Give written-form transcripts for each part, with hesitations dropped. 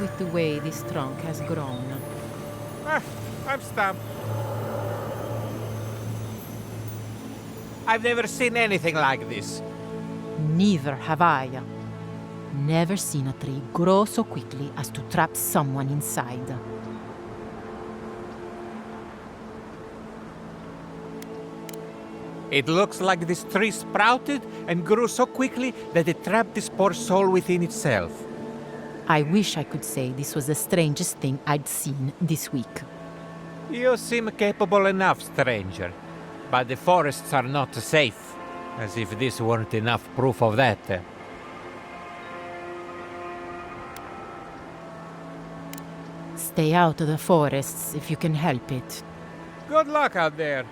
with the way this trunk has grown. I'm stumped. I've never seen anything like this. Neither have I. Never seen a tree grow so quickly as to trap someone inside. It looks like this tree sprouted and grew so quickly that it trapped this poor soul within itself. I wish I could say this was the strangest thing I'd seen this week. You seem capable enough, stranger. But the forests are not safe. As if this weren't enough proof of that. Stay out of the forests if you can help it. Good luck out there.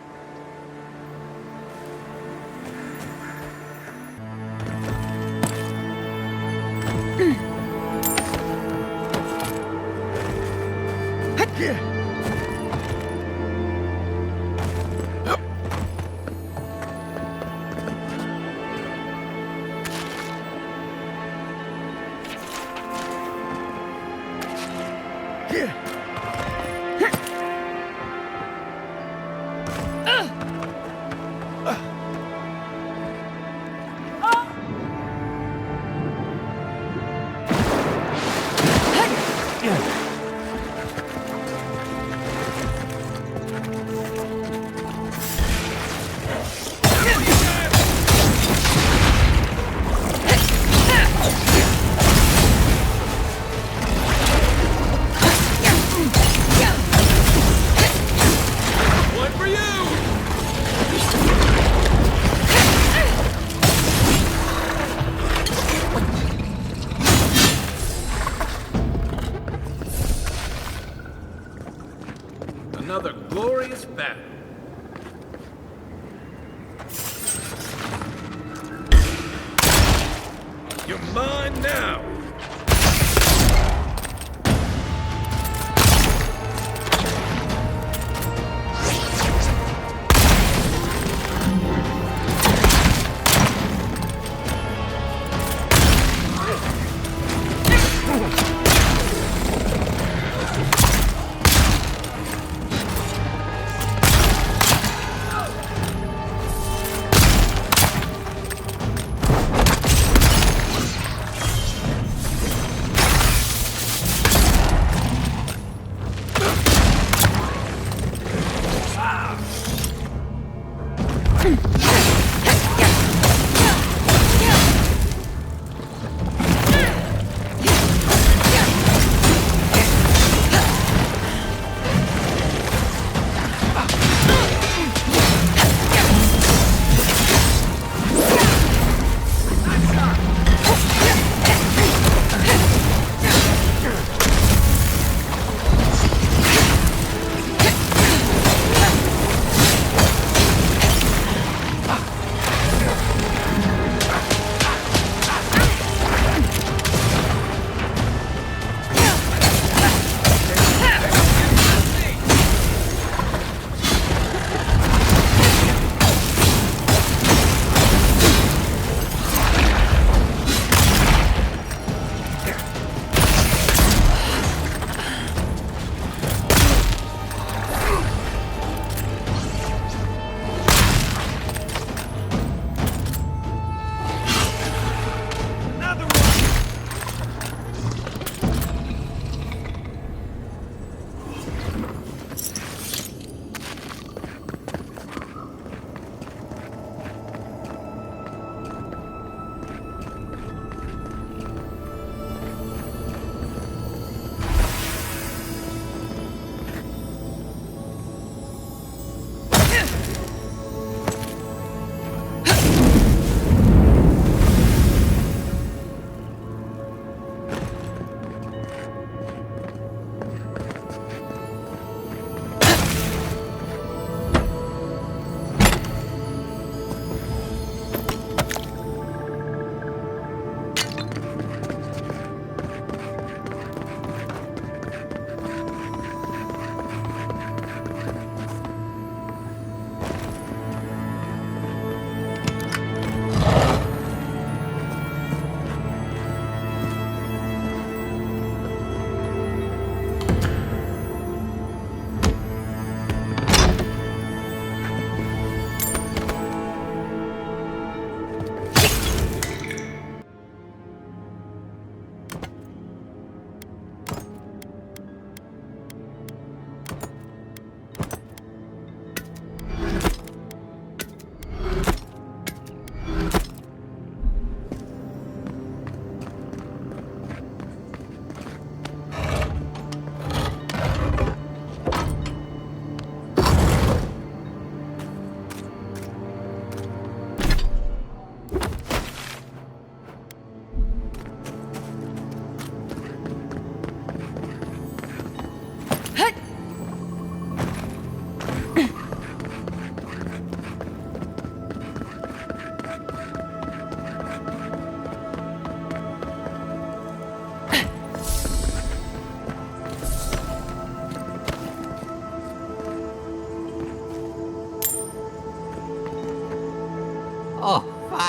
Another glorious battle. You're mine now!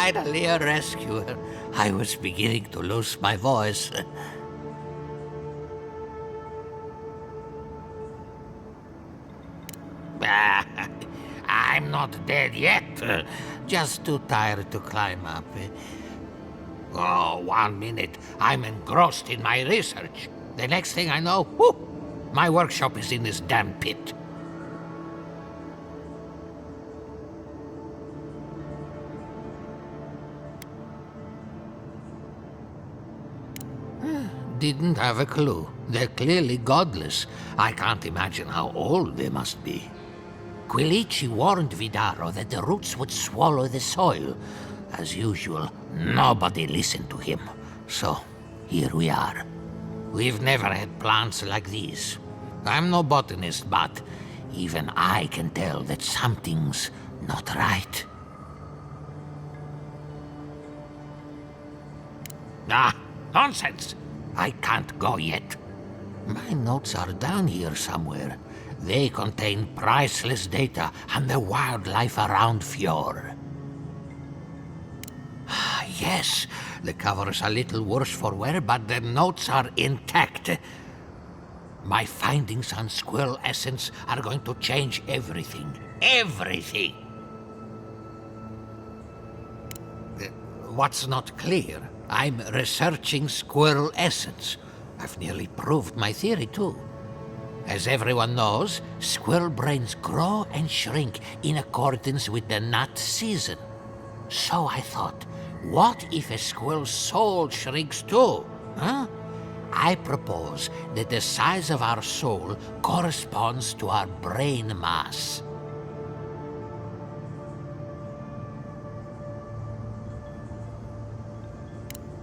Finally a rescuer. I was beginning to lose my voice. I'm not dead yet. Just too tired to climb up. Oh, 1 minute. I'm engrossed in my research. The next thing I know, whoo, my workshop is in this damn pit. Didn't have a clue. They're clearly godless. I can't imagine how old they must be. Quilici warned Vidaro that the roots would swallow the soil. As usual, nobody listened to him. So, here we are. We've never had plants like these. I'm no botanist, but even I can tell that something's not right. Ah, nonsense! I can't go yet. My notes are down here somewhere. They contain priceless data on the wildlife around Fjord. Yes, the cover's a little worse for wear, but the notes are intact. My findings on squirrel essence are going to change everything. Everything! What's not clear? I'm researching squirrel essence. I've nearly proved my theory, too. As everyone knows, squirrel brains grow and shrink in accordance with the nut season. So I thought, what if a squirrel's soul shrinks too? Huh? I propose that the size of our soul corresponds to our brain mass.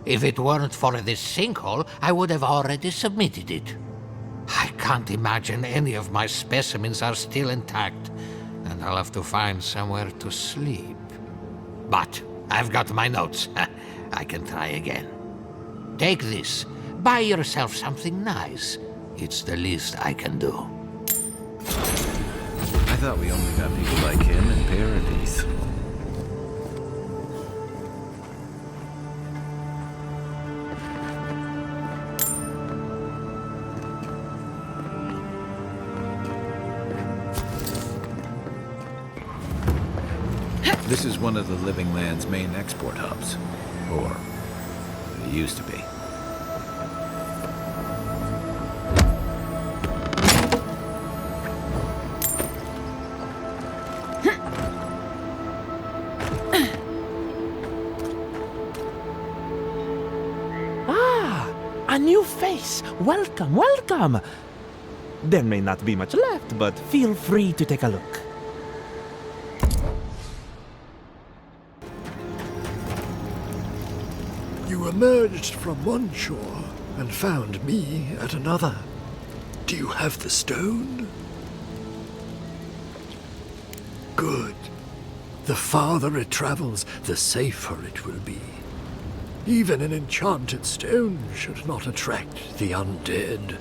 If it weren't for this sinkhole, I would have already submitted it. I can't imagine any of my specimens are still intact, and I'll have to find somewhere to sleep. But I've got my notes. I can try again. Take this. Buy yourself something nice. It's the least I can do. I thought we only got people like him in Paradise. This is one of the Living Land's main export hubs. Or, it used to be. A new face! Welcome, welcome! There may not be much left, but feel free to take a look. You emerged from one shore and found me at another. Do you have the stone? Good. The farther it travels, the safer it will be. Even an enchanted stone should not attract the undead.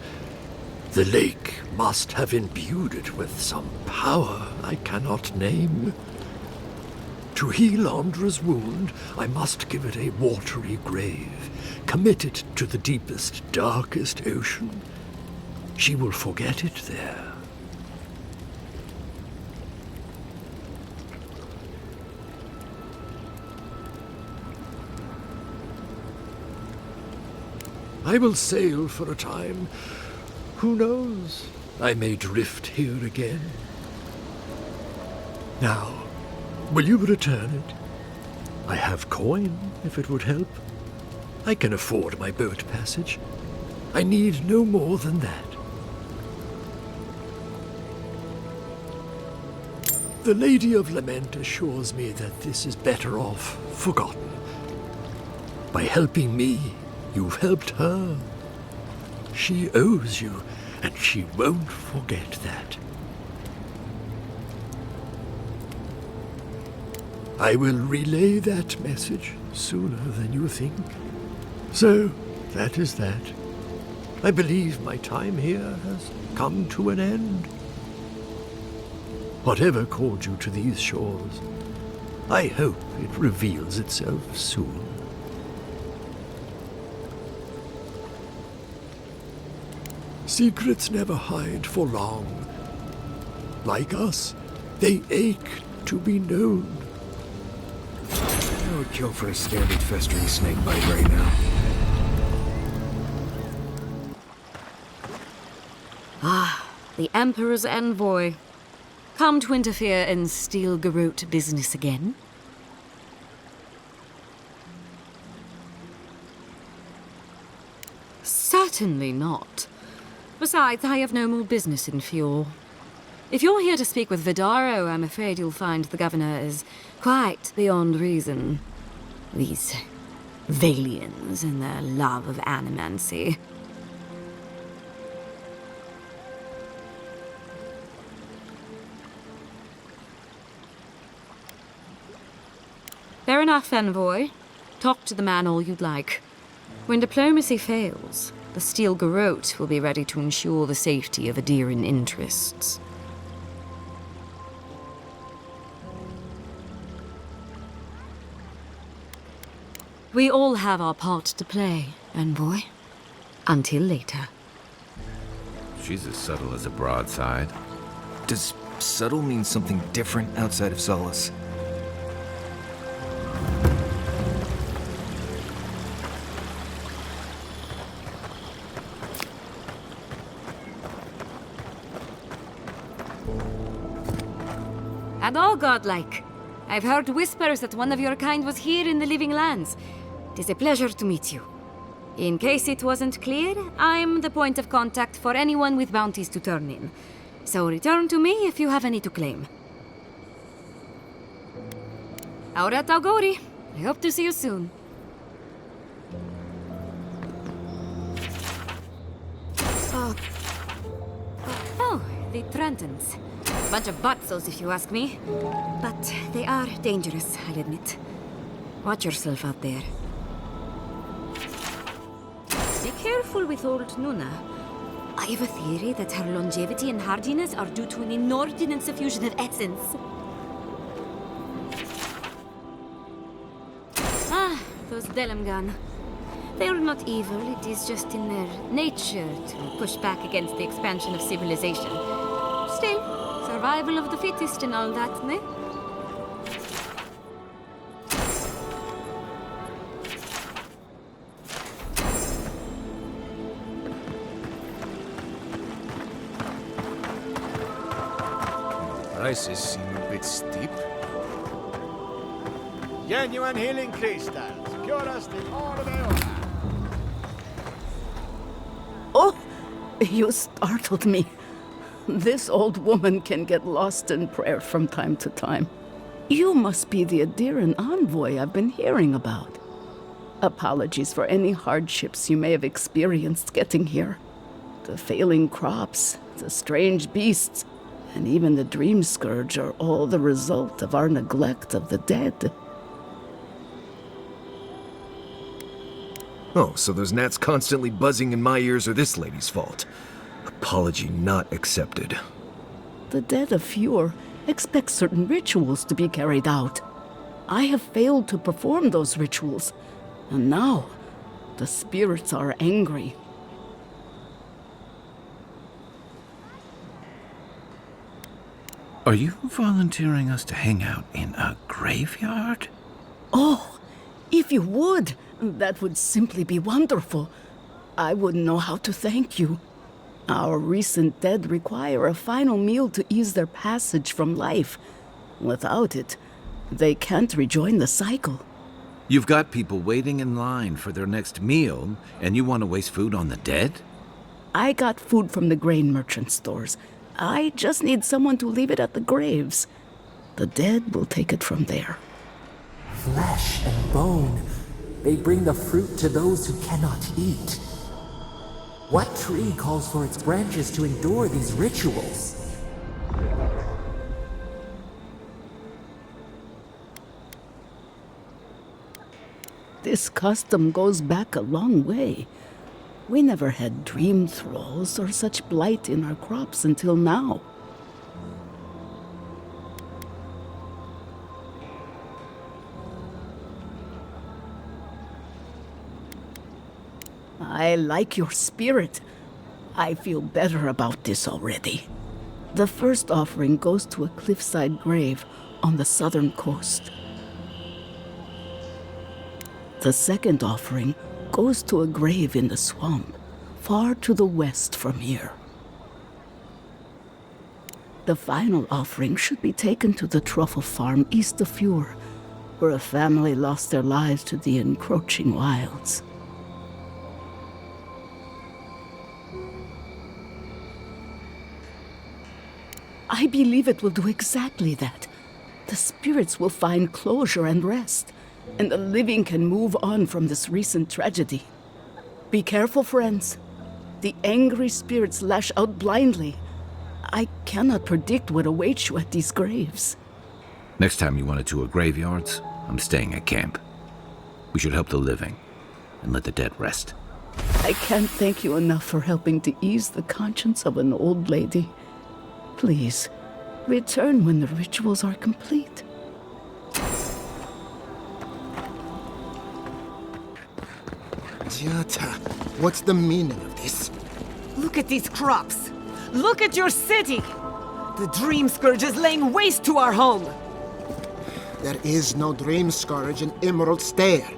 The lake must have imbued it with some power I cannot name. To heal Andra's wound, I must give it a watery grave, commit it to the deepest, darkest ocean. She will forget it there. I will sail for a time. Who knows? I may drift here again. Now, will you return it? I have coin, if it would help. I can afford my boat passage. I need no more than that. The Lady of Lament assures me that this is better off forgotten. By helping me, you've helped her. She owes you, and she won't forget that. I will relay that message sooner than you think. So, that is that. I believe my time here has come to an end. Whatever called you to these shores, I hope it reveals itself soon. Secrets never hide for long. Like us, they ache to be known. I would kill for a standard festering snake bite right now. The Emperor's envoy. Come to interfere in Steel Garrote business again? Certainly not. Besides, I have no more business in Fjord. If you're here to speak with Vidaro, I'm afraid you'll find the governor is quite beyond reason. These Valians and their love of animancy. Fair enough, envoy. Talk to the man all you'd like. When diplomacy fails, the Steel Garrote will be ready to ensure the safety of Adiran interests. We all have our part to play, envoy. Until later. She's as subtle as a broadside. Does subtle mean something different outside of Solace? And all godlike. I've heard whispers that one of your kind was here in the Living Lands. It is a pleasure to meet you. In case it wasn't clear, I'm the point of contact for anyone with bounties to turn in. So return to me if you have any to claim. Aurat Auguri. I hope to see you soon. Oh, the Trentons. Bunch of butzos, if you ask me. But they are dangerous, I'll admit. Watch yourself out there. Be careful with old Nuna. I have a theory that her longevity and hardiness are due to an inordinate suffusion of essence. Ah, those Delamgan. They are not evil, it is just in their nature to push back against the expansion of civilization. Still, survival of the fittest and all that, ne? Prices seem a bit steep. Genuine healing crystals, purest in all of Eola. Oh, you startled me. This old woman can get lost in prayer from time to time. You must be the Adiran envoy I've been hearing about. Apologies for any hardships you may have experienced getting here. The failing crops, the strange beasts, and even the dream scourge are all the result of our neglect of the dead. Oh, so those gnats constantly buzzing in my ears are this lady's fault. Apology not accepted. The dead of Fjord expect certain rituals to be carried out. I have failed to perform those rituals, and now the spirits are angry. Are you volunteering us to hang out in a graveyard? Oh, if you would, that would simply be wonderful. I wouldn't know how to thank you. Our recent dead require a final meal to ease their passage from life. Without it, they can't rejoin the cycle. You've got people waiting in line for their next meal, and you want to waste food on the dead? I got food from the grain merchant stores. I just need someone to leave it at the graves. The dead will take it from there. Flesh and bone. They bring the fruit to those who cannot eat. What tree calls for its branches to endure these rituals? This custom goes back a long way. We never had dream thralls or such blight in our crops until now. I like your spirit. I feel better about this already. The first offering goes to a cliffside grave on the southern coast. The second offering goes to a grave in the swamp, far to the west from here. The final offering should be taken to the truffle farm east of Fjord, where a family lost their lives to the encroaching wilds. I believe it will do exactly that. The spirits will find closure and rest, and the living can move on from this recent tragedy. Be careful, friends. The angry spirits lash out blindly. I cannot predict what awaits you at these graves. Next time you want to tour graveyards, I'm staying at camp. We should help the living and let the dead rest. I can't thank you enough for helping to ease the conscience of an old lady. Please, return when the rituals are complete. Jata, what's the meaning of this? Look at these crops. Look at your city. The Dream Scourge is laying waste to our home. There is no Dream Scourge in Emerald Stair.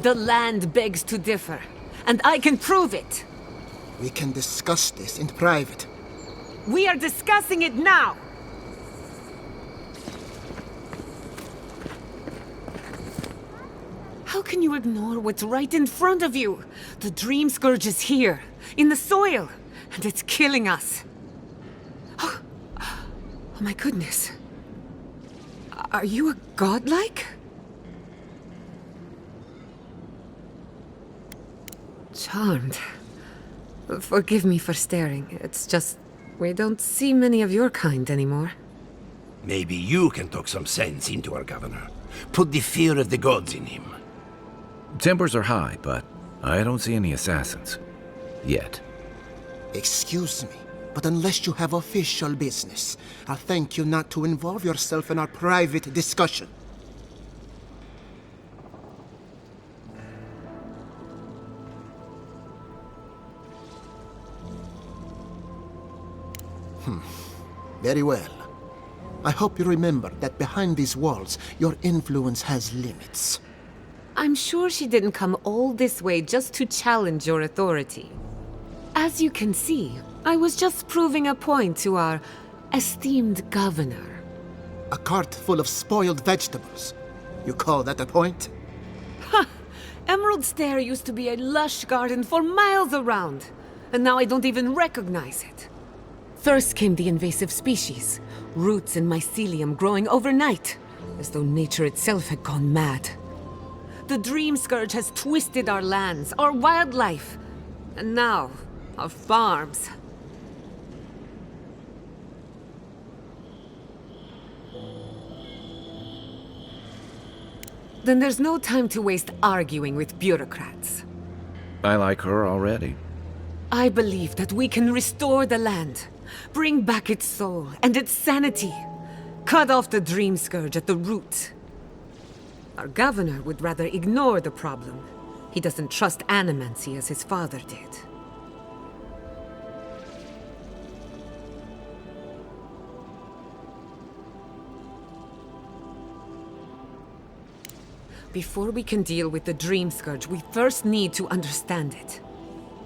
The land begs to differ, and I can prove it. We can discuss this in private. We are discussing it now! How can you ignore what's right in front of you? The Dream Scourge is here, in the soil, and it's killing us. Oh my goodness. Are you a godlike? Charmed. Forgive me for staring. It's just, we don't see many of your kind anymore. Maybe you can talk some sense into our governor. Put the fear of the gods in him. Tempers are high, but I don't see any assassins. Yet. Excuse me, but unless you have official business, I'll thank you not to involve yourself in our private discussion. Very well. I hope you remember that behind these walls, your influence has limits. I'm sure she didn't come all this way just to challenge your authority. As you can see, I was just proving a point to our esteemed governor. A cart full of spoiled vegetables. You call that a point? Ha! Emerald Stair used to be a lush garden for miles around, and now I don't even recognize it. First came the invasive species, roots and mycelium growing overnight, as though nature itself had gone mad. The Dream Scourge has twisted our lands, our wildlife, and now, our farms. Then there's no time to waste arguing with bureaucrats. I like her already. I believe that we can restore the land, bring back its soul and its sanity, cut off the Dream Scourge at the root. Our governor would rather ignore the problem. He doesn't trust animancy as his father did. Before we can deal with the Dream Scourge, we first need to understand it.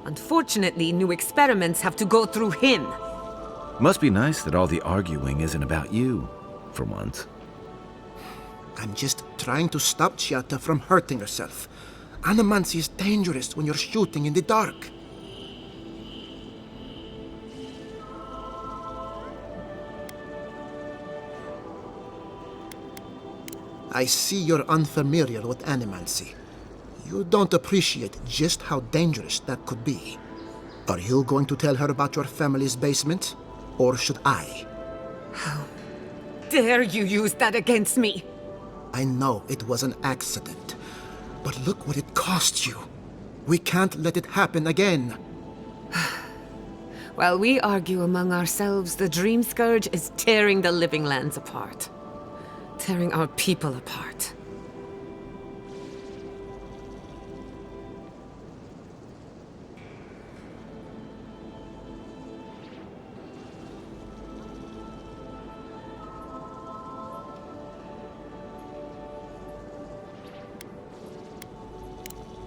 Unfortunately, new experiments have to go through him. Must be nice that all the arguing isn't about you, for once. I'm just trying to stop Chiata from hurting herself. Animancy is dangerous when you're shooting in the dark. I see you're unfamiliar with animancy. You don't appreciate just how dangerous that could be. Are you going to tell her about your family's basement? Or should I? How dare you use that against me? I know it was an accident, but look what it cost you. We can't let it happen again. While we argue among ourselves, the Dream Scourge is tearing the living lands apart. Tearing our people apart.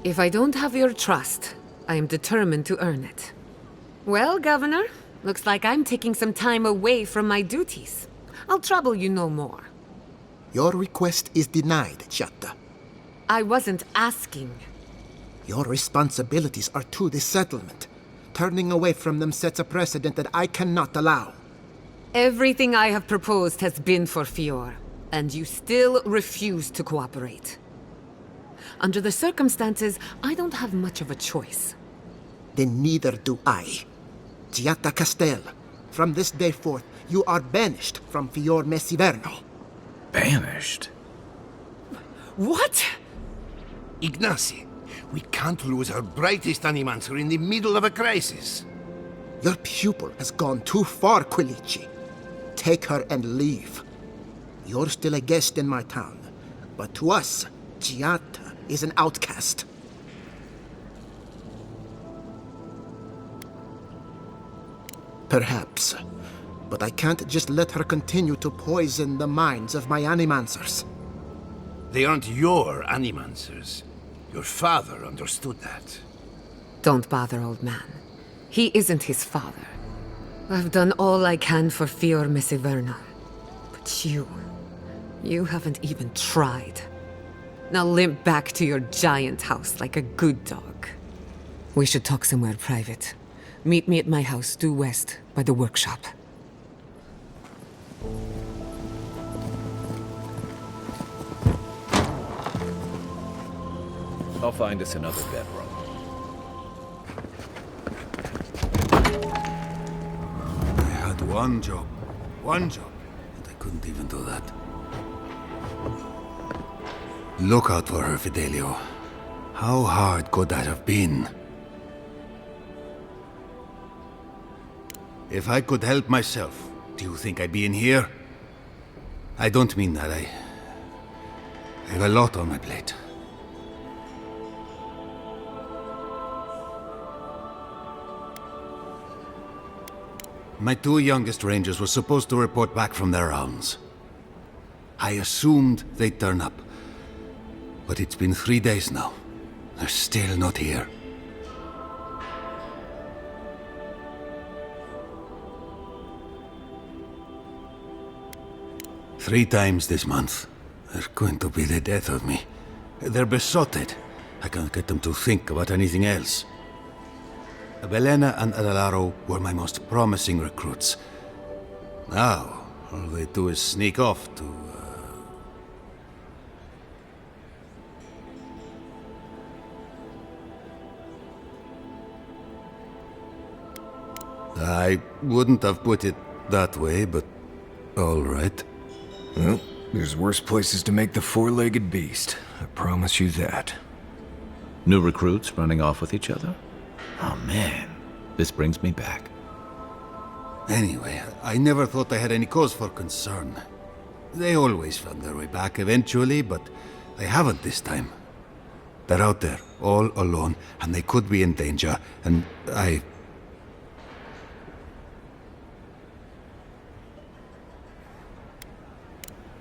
If I don't have your trust, I am determined to earn it. Well, Governor, looks like I'm taking some time away from my duties. I'll trouble you no more. Your request is denied, Chatta. I wasn't asking. Your responsibilities are to this settlement. Turning away from them sets a precedent that I cannot allow. Everything I have proposed has been for Fior, and you still refuse to cooperate. Under the circumstances, I don't have much of a choice. Then neither do I. Giatta Castel, from this day forth, you are banished from Fior Messiverno. Banished? What? Ignacy, we can't lose our brightest animancer in the middle of a crisis. Your pupil has gone too far, Quilici. Take her and leave. You're still a guest in my town, but to us, Giatta is an outcast. Perhaps, but I can't just let her continue to poison the minds of my animancers. They aren't your animancers. Your father understood that. Don't bother, old man. He isn't his father. I've done all I can for Fior Messiverno. But you haven't even tried. Now limp back to your giant house like a good dog. We should talk somewhere private. Meet me at my house due west by the workshop. I'll find us another bedroom. I had one job, and I couldn't even do that. Look out for her, Fidelio. How hard could that have been? If I could help myself, do you think I'd be in here? I don't mean that. I have a lot on my plate. My two youngest rangers were supposed to report back from their rounds. I assumed they'd turn up. But it's been 3 days now. They're still not here. Three times this month. They're going to be the death of me. They're besotted. I can't get them to think about anything else. Belena and Adelaro were my most promising recruits. Now, all they do is sneak off to... I wouldn't have put it that way, but all right. Well, there's worse places to make the four-legged beast. I promise you that. New recruits running off with each other? Oh man, this brings me back. Anyway, I never thought I had any cause for concern. They always found their way back eventually, but they haven't this time. They're out there, all alone, and they could be in danger, and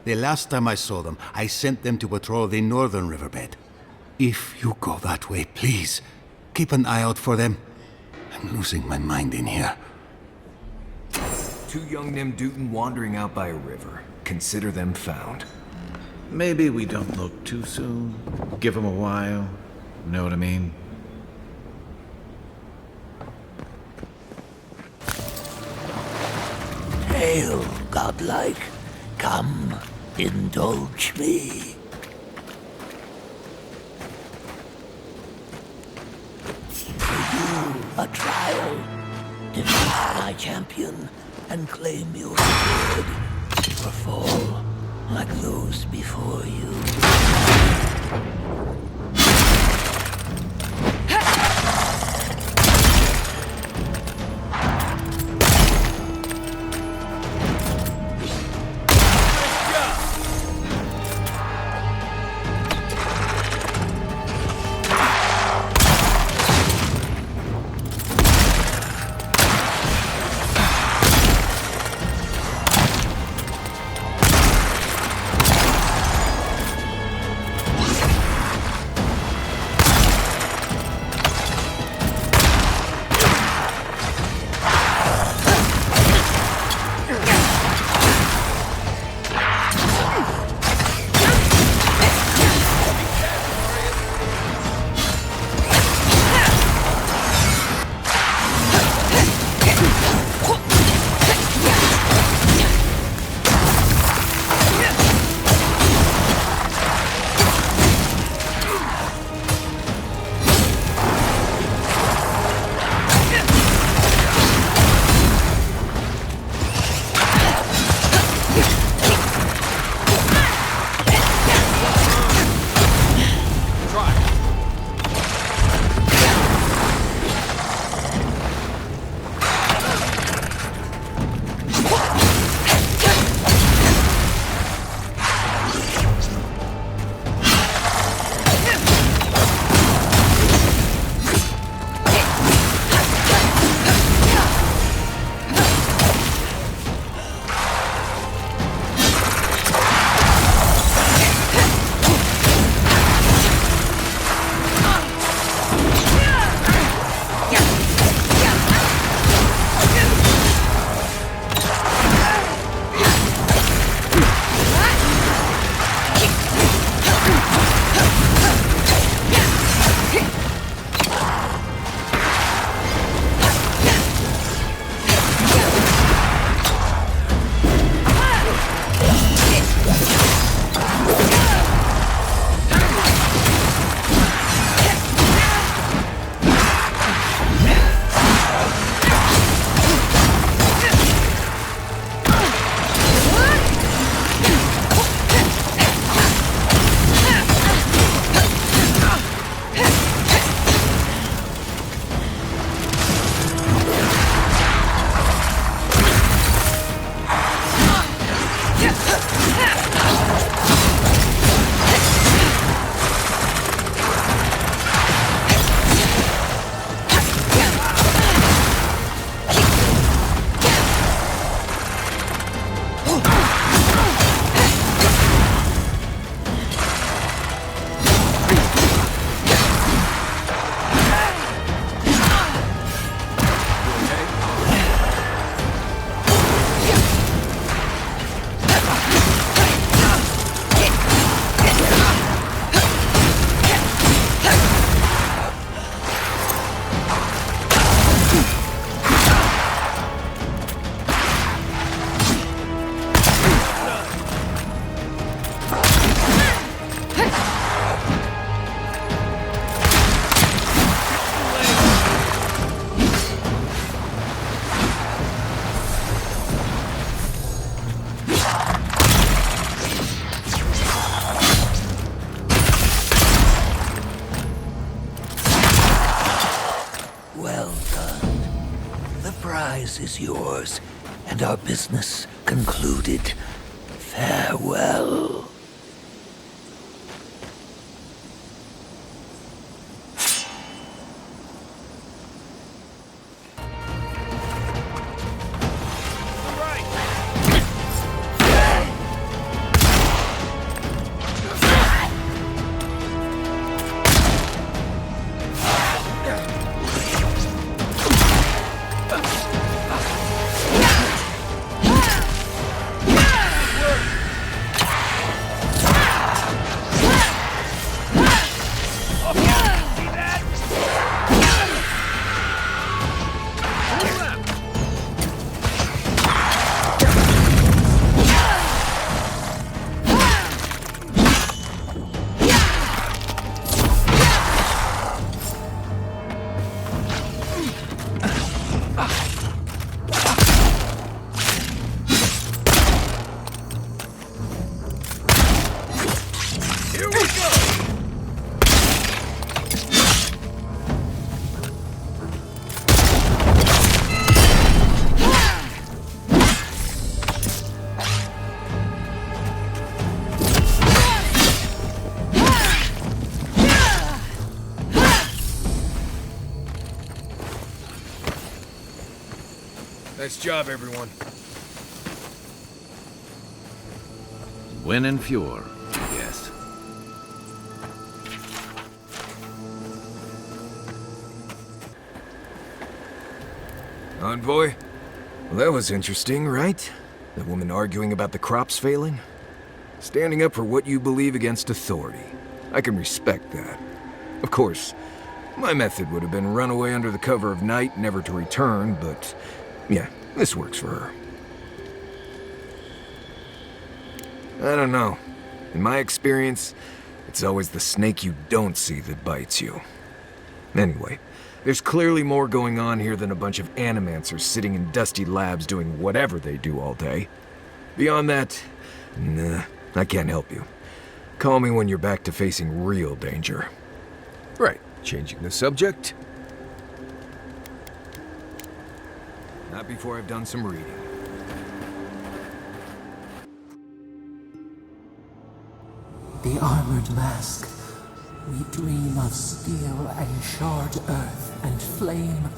The last time I saw them, I sent them to patrol the northern riverbed. If you go that way, please, keep an eye out for them. I'm losing my mind in here. Two young Nemdutin wandering out by a river. Consider them found. Maybe we don't look too soon. Give them a while. Know what I mean? Hail, godlike. Come, indulge me. For you, a trial. Defeat my champion and claim your reward, or fall like those before you. is yours, and our business concluded. Farewell. Nice job, everyone. Win and Fjord, yes. Envoy? Well, that was interesting, right? The woman arguing about the crops failing? Standing up for what you believe against authority. I can respect that. Of course, my method would have been run away under the cover of night, never to return, but yeah, this works for her. I don't know. In my experience, it's always the snake you don't see that bites you. Anyway, there's clearly more going on here than a bunch of animancers sitting in dusty labs doing whatever they do all day. Beyond that, nah, I can't help you. Call me when you're back to facing real danger. Right, changing the subject. Not before I've done some reading. The armored mask. We dream of steel and shard earth and flame.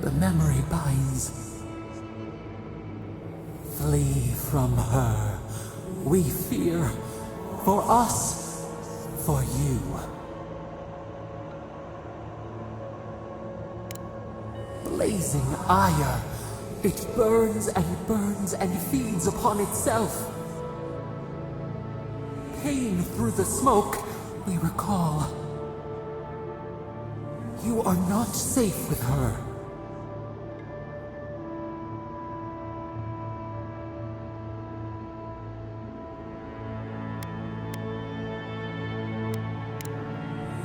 The memory binds. Flee from her. We fear. For us. For you. Blazing ire. It burns and feeds upon itself. Pain through the smoke, we recall. You are not safe with her.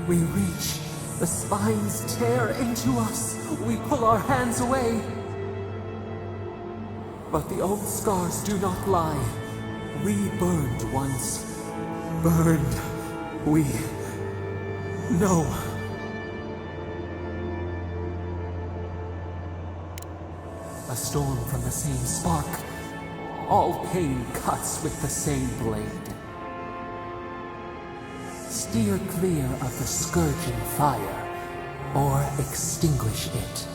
We reach, the spines tear into us. We pull our hands away. But the old scars do not lie. We burned once. Burned. We know. A storm from the same spark. All pain cuts with the same blade. Steer clear of the scourging fire, or extinguish it.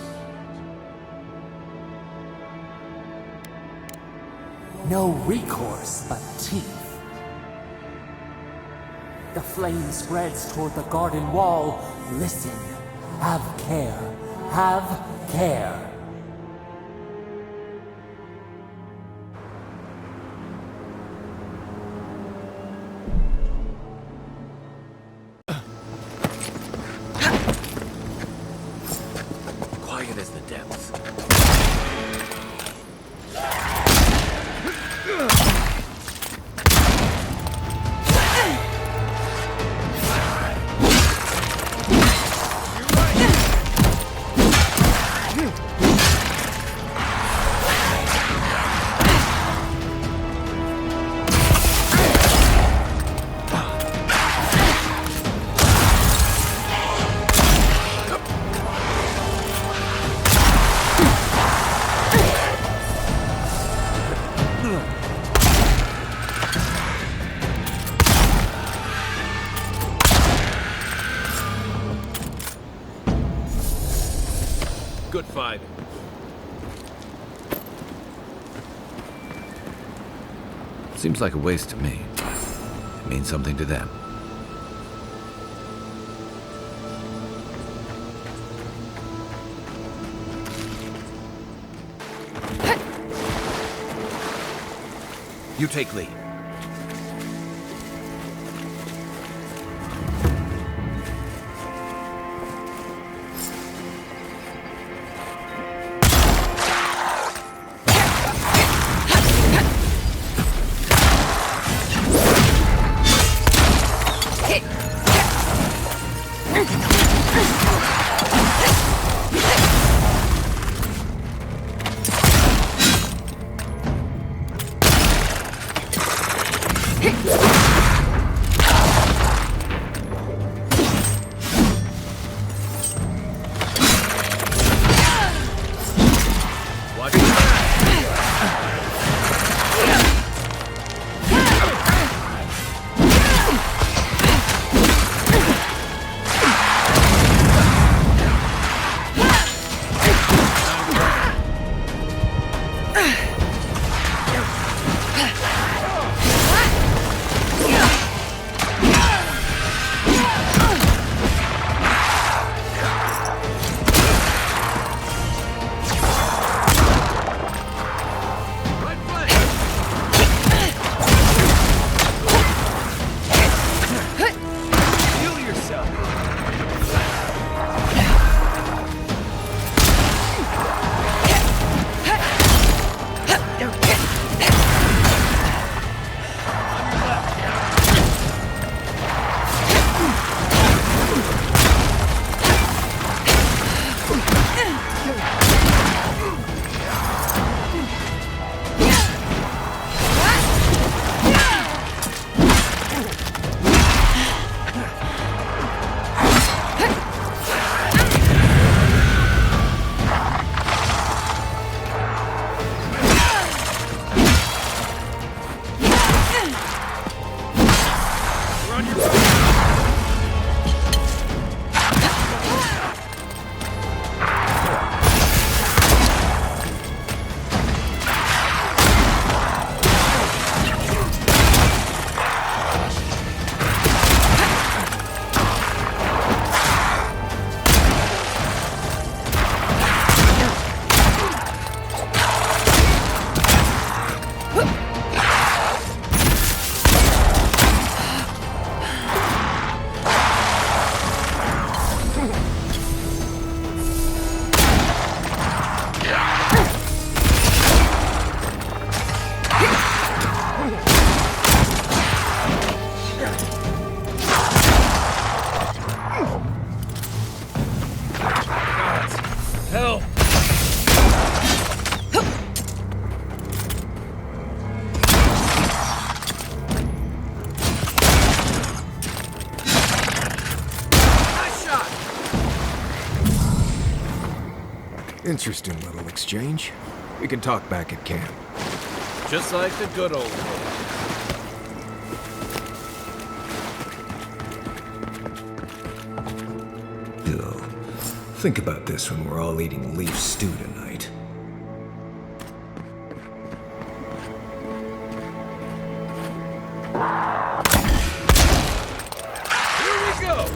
No recourse but teeth. The flame spreads toward the garden wall. Listen. Have care. Have care. Quiet as the depths. identified. Seems like a waste to me. It means something to them. You take lead. Interesting little exchange. We can talk back at camp. Just like the good old days. Ew. Think about this when we're all eating leaf stew tonight. Here we go!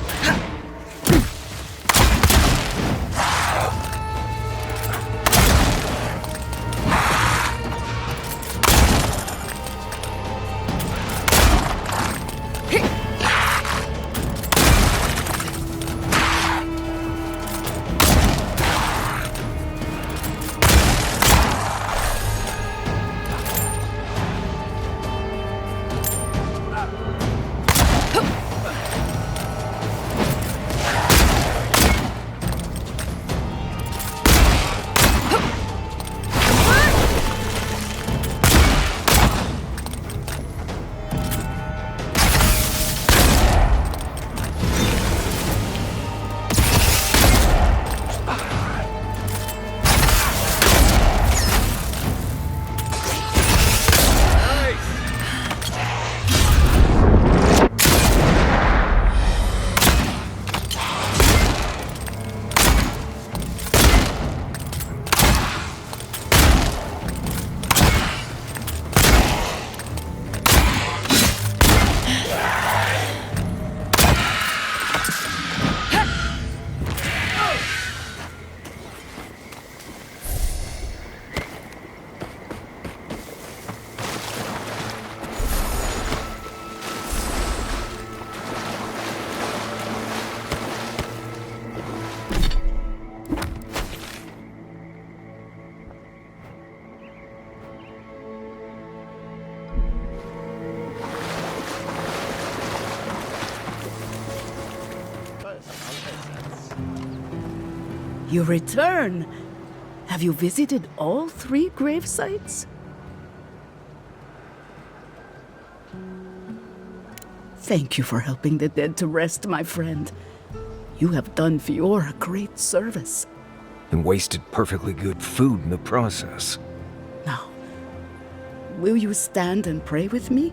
You return! Have you visited all 3 grave sites? Thank you for helping the dead to rest, my friend. You have done Fiora great service. And wasted perfectly good food in the process. Now, will you stand and pray with me?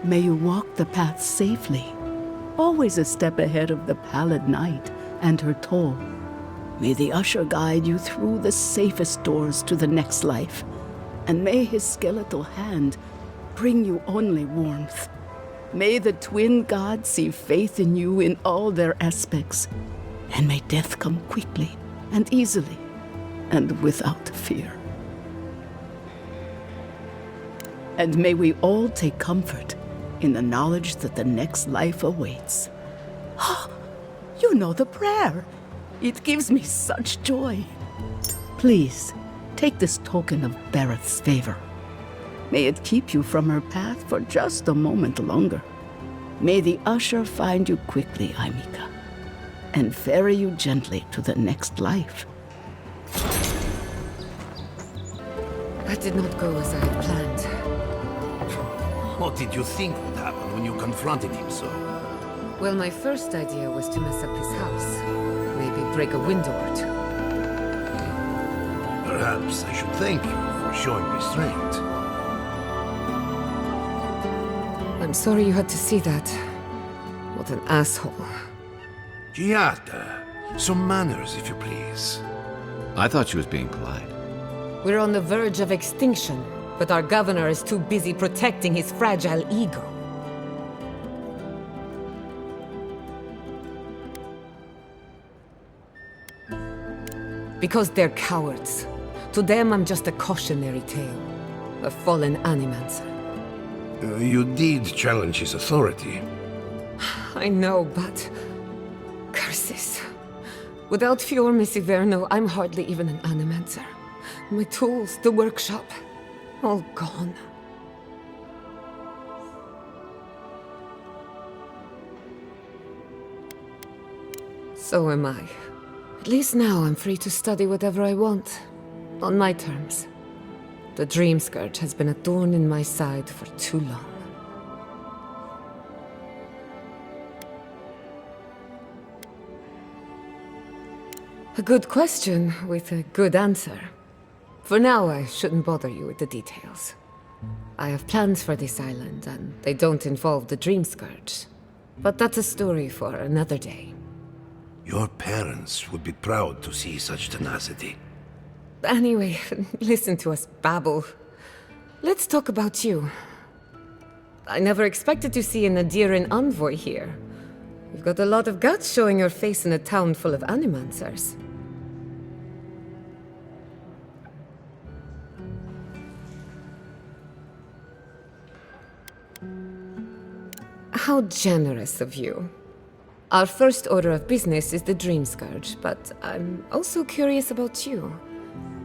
May you walk the path safely, always a step ahead of the pallid night and her toll. May the usher guide you through the safest doors to the next life, and may his skeletal hand bring you only warmth. May the twin gods see faith in you in all their aspects, and may death come quickly and easily and without fear. And may we all take comfort in the knowledge that the next life awaits. You know the prayer. It gives me such joy. Please, take this token of Bareth's favor. May it keep you from her path for just a moment longer. May the usher find you quickly, Aimika, and ferry you gently to the next life. That did not go as I had planned. What did you think would happen when you confronted him so? Well, my first idea was to mess up his house. Maybe break a window or 2. Perhaps I should thank you for showing restraint. I'm sorry you had to see that. What an asshole. Giata, some manners, if you please. I thought she was being polite. We're on the verge of extinction, but our governor is too busy protecting his fragile ego. Because they're cowards. To them, I'm just a cautionary tale. A fallen animancer. You did challenge his authority. I know, but... curses. Without Fior Messiverno, I'm hardly even an animancer. My tools, the workshop, all gone. So am I. At least now I'm free to study whatever I want. On my terms. The Dream Scourge has been a thorn in my side for too long. A good question with a good answer. For now, I shouldn't bother you with the details. I have plans for this island, and they don't involve the Dream Scourge. But that's a story for another day. Your parents would be proud to see such tenacity. Anyway, listen to us babble. Let's talk about you. I never expected to see an Adiran envoy here. You've got a lot of guts showing your face in a town full of animancers. How generous of you. Our first order of business is the Dream Scourge, but I'm also curious about you.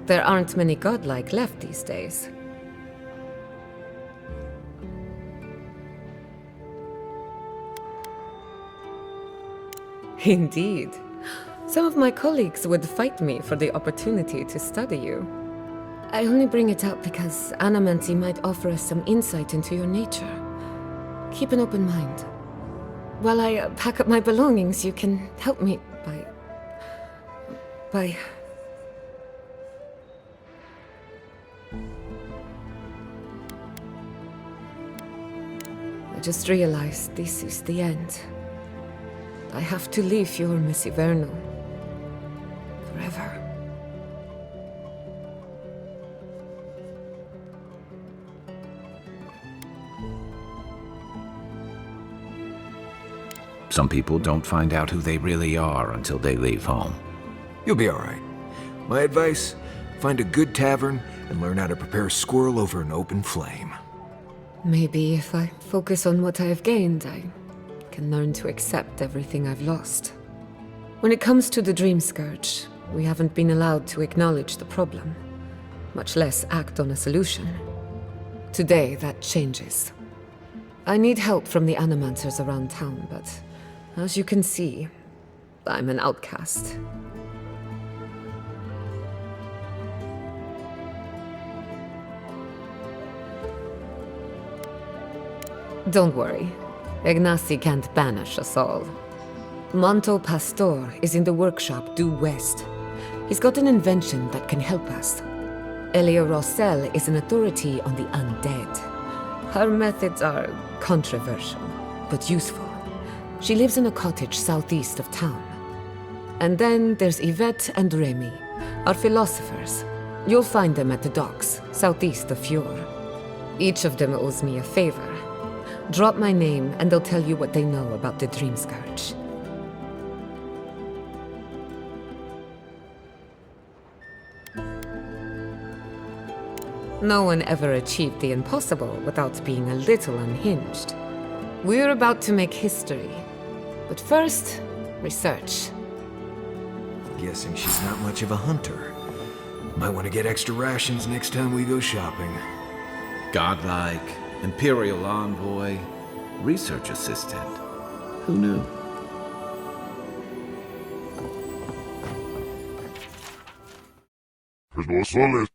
There aren't many godlike left these days. Indeed. Some of my colleagues would fight me for the opportunity to study you. I only bring it up because Anamancy might offer us some insight into your nature. Keep an open mind. While I pack up my belongings, you can help me by... I just realized this is the end. I have to leave Fior Messiverno. Forever. Some people don't find out who they really are until they leave home. You'll be alright. My advice, find a good tavern and learn how to prepare squirrel over an open flame. Maybe if I focus on what I have gained, I can learn to accept everything I've lost. When it comes to the Dream Scourge, we haven't been allowed to acknowledge the problem, much less act on a solution. Today, that changes. I need help from the animancers around town, but as you can see, I'm an outcast. Don't worry. Ignacy can't banish us all. Manto Pastor is in the workshop due west. He's got an invention that can help us. Elia Rossell is an authority on the undead. Her methods are controversial, but useful. She lives in a cottage southeast of town. And then there's Yvette and Remy, our philosophers. You'll find them at the docks, southeast of Fjord. Each of them owes me a favor. Drop my name, and they'll tell you what they know about the Dream Scourge. No one ever achieved the impossible without being a little unhinged. We're about to make history. But first, research. Guessing she's not much of a hunter. Might want to get extra rations next time we go shopping. Godlike, Imperial Envoy, Research Assistant. Who knew? Pues no solo